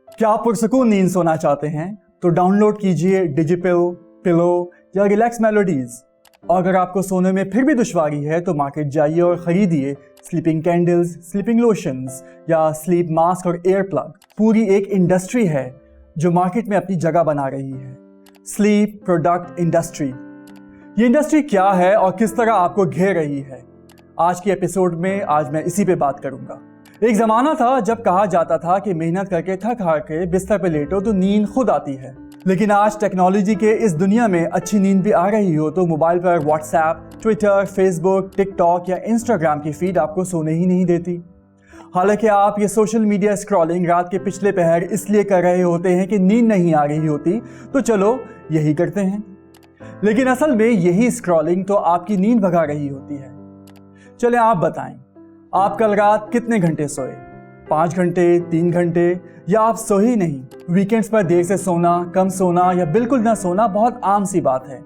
क्या आप पुरसकून नींद सोना चाहते हैं तो डाउनलोड कीजिए डिजिपिल, पिलो या रिलैक्स मेलोडीज। और अगर आपको सोने में फिर भी दुश्वारी है तो मार्केट जाइए और खरीदिए स्लीपिंग कैंडल्स, स्लीपिंग लोशंस या स्लीप मास्क और एयर प्लग। पूरी एक इंडस्ट्री है जो मार्केट में अपनी जगह बना रही है, स्लीप प्रोडक्ट इंडस्ट्री। ये इंडस्ट्री क्या है और किस तरह आपको घेर रही है, आज की एपिसोड में आज मैं इसी पे बात करूंगा। एक ज़माना था जब कहा जाता था कि मेहनत करके थक हार के बिस्तर पे लेटो तो नींद खुद आती है, लेकिन आज टेक्नोलॉजी के इस दुनिया में अच्छी नींद भी आ रही हो तो मोबाइल पर व्हाट्सएप, ट्विटर, फेसबुक, टिकटॉक या इंस्टाग्राम की फीड आपको सोने ही नहीं देती। हालांकि आप ये सोशल मीडिया स्क्रॉलिंग रात के पिछले पहर इसलिए कर रहे होते हैं कि नींद नहीं आ रही होती, तो चलो यही करते हैं। लेकिन असल में यही स्क्रॉलिंग तो आपकी नींद भगा रही होती है। चले आप बताएं, आप कल रात कितने घंटे सोए? 5 घंटे, 3 घंटे, या आप सो ही नहीं? वीकेंड्स पर देर से सोना, कम सोना या बिल्कुल ना सोना बहुत आम सी बात है,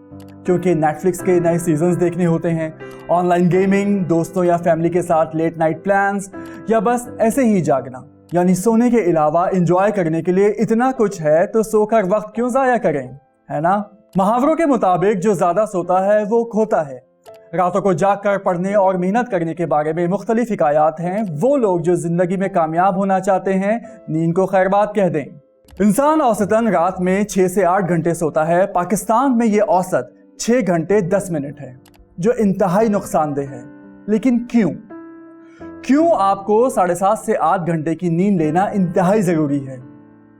क्योंकि नेटफ्लिक्स के नए सीजन्स देखने होते हैं, ऑनलाइन गेमिंग, दोस्तों या फैमिली के साथ लेट नाइट प्लान्स, या बस ऐसे ही जागना। यानी सोने के अलावा एंजॉय करने के लिए इतना कुछ है तो सोकर वक्त क्यों ज़ाया करें, है ना? मुहावरों के मुताबिक जो ज़्यादा सोता है वो खोता है। रातों को जाग कर पढ़ने और मेहनत करने के बारे में मुख्तलिफ हिकायात हैं। वो लोग जो जिंदगी में कामयाब होना चाहते हैं नींद को खैरबाद कह दें। इंसान औसतन रात में 6 से 8 घंटे सोता है। पाकिस्तान में ये औसत 6 घंटे 10 मिनट है, जो इंतहाई नुकसानदेह है। लेकिन क्यों आपको 7.5 से 8 घंटे की नींद लेना इंतहाई ज़रूरी है?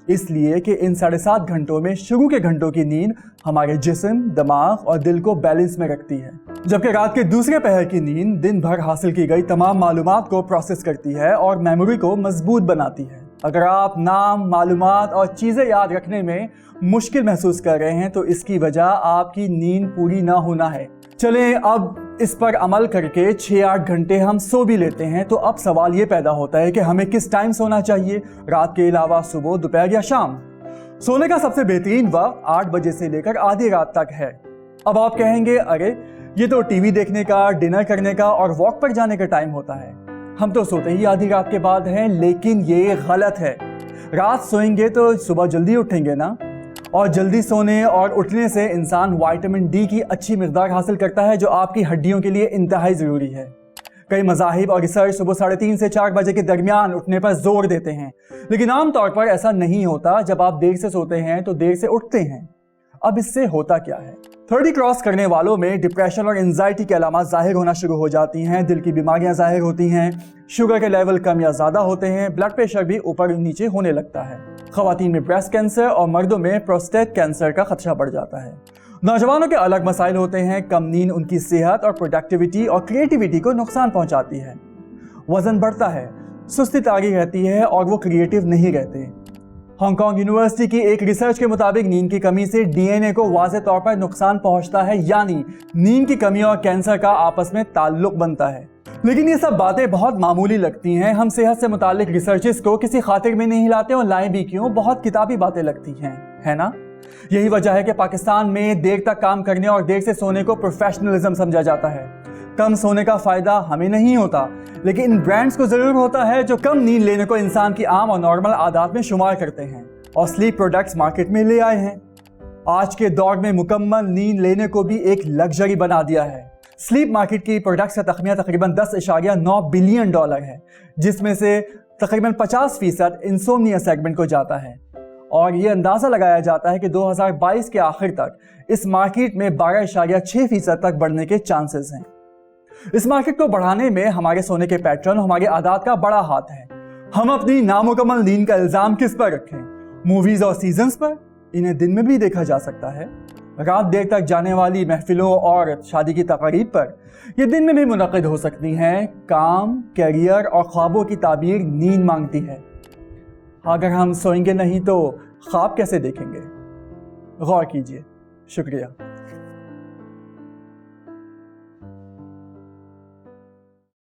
इसलिए कि इन 7.5 घंटों में शुरू के घंटों की नींद हमारे जिस्म, दिमाग और दिल को बैलेंस में रखती है, जबकि रात के दूसरे पहर की नींद दिन भर हासिल की गई तमाम मालूमात को प्रोसेस करती है और मेमोरी को मजबूत बनाती है। अगर आप नाम, मालूमात और चीज़ें याद रखने में मुश्किल महसूस कर रहे हैं तो इसकी वजह आपकी नींद पूरी ना होना है। चलें अब इस पर अमल करके 6-8 घंटे हम सो भी लेते हैं तो अब सवाल ये पैदा होता है कि हमें किस टाइम सोना चाहिए, रात के अलावा सुबह, दोपहर या शाम? सोने का सबसे बेहतरीन वक्त 8 बजे से लेकर आधी रात तक है। अब आप कहेंगे, अरे ये तो टीवी देखने का, डिनर करने का और वॉक पर जाने का टाइम होता है, हम तो सोते ही आधी रात के बाद हैं। लेकिन ये गलत है। रात सोएंगे तो सुबह जल्दी उठेंगे ना, और जल्दी सोने और उठने से इंसान विटामिन डी की अच्छी मिकदार हासिल करता है, जो आपकी हड्डियों के लिए इंतहाई ज़रूरी है। कई मज़ाहिब और रिसर्च सुबह 3:30 से 4 बजे के दरमियान उठने पर जोर देते हैं, लेकिन आमतौर पर ऐसा नहीं होता। जब आप देर से सोते हैं तो देर से उठते हैं। अब इससे होता क्या है? 30 क्रॉस करने वालों में डिप्रेशन और एंजाइटी के अलामात जाहिर होना शुरू हो जाती हैं, दिल की बीमारियां जाहिर होती हैं, शुगर के लेवल कम या ज़्यादा होते हैं, ब्लड प्रेशर भी ऊपर नीचे होने लगता है। ख़वातीन में ब्रेस्ट कैंसर और मर्दों में प्रोस्टेट कैंसर का खदशा बढ़ जाता है। नौजवानों के अलग मसाइल होते हैं, कम नींद उनकी सेहत और प्रोडक्टिविटी और क्रिएटिविटी को नुकसान पहुँचाती है। वज़न बढ़ता है, सुस्ती तारी रहती है और वो क्रिएटिव नहीं रहते। हांगकांग यूनिवर्सिटी की एक रिसर्च के मुताबिक नींद की कमी से डीएनए को वाज़ेह तौर पर नुकसान पहुंचता है, यानी नींद की कमी और कैंसर का आपस में ताल्लुक बनता है। लेकिन ये सब बातें बहुत मामूली लगती हैं। हम सेहत से मुतालिक रिसर्चेस को किसी खातिर में नहीं लाते और लाएं भी क्यों, बहुत किताबी बातें लगती हैं, है ना? यही वजह है कि पाकिस्तान में देर तक काम करने और देर से सोने को प्रोफेशनलिज्म समझा जाता है। कम सोने का फ़ायदा हमें नहीं होता, लेकिन इन ब्रांड्स को ज़रूर होता है जो कम नींद लेने को इंसान की आम और नॉर्मल आदत में शुमार करते हैं और स्लीप प्रोडक्ट्स मार्केट में ले आए हैं। आज के दौर में मुकम्मल नींद लेने को भी एक लग्जरी बना दिया है। स्लीप मार्केट की प्रोडक्ट्स का तखमिया तकरीबन $10.9 बिलियन है, जिसमें से तकरीबन 50% इंसोम्निया सेगमेंट को जाता है। और ये अंदाज़ा लगाया जाता है कि 2022 के आखिर तक इस मार्केट में 12.6% तक बढ़ने के चांसेस हैं। इस मार्केट को बढ़ाने में हमारे सोने के पैटर्न, हमारे आदत का बड़ा हाथ है। हम अपनी नामुकम्मल नींद का इल्ज़ाम किस पर रखें? मूवीज़ और सीजन्स पर? इन्हें दिन में भी देखा जा सकता है। रात देर तक जाने वाली महफिलों और शादी की तकारीब पर ये दिन में भी मुनक़िद हो सकती हैं। काम, कैरियर और ख्वाबों की ताबीर नींद मांगती है। अगर हम सोएंगे नहीं तो ख्वाब कैसे देखेंगे? गौर कीजिए। शुक्रिया।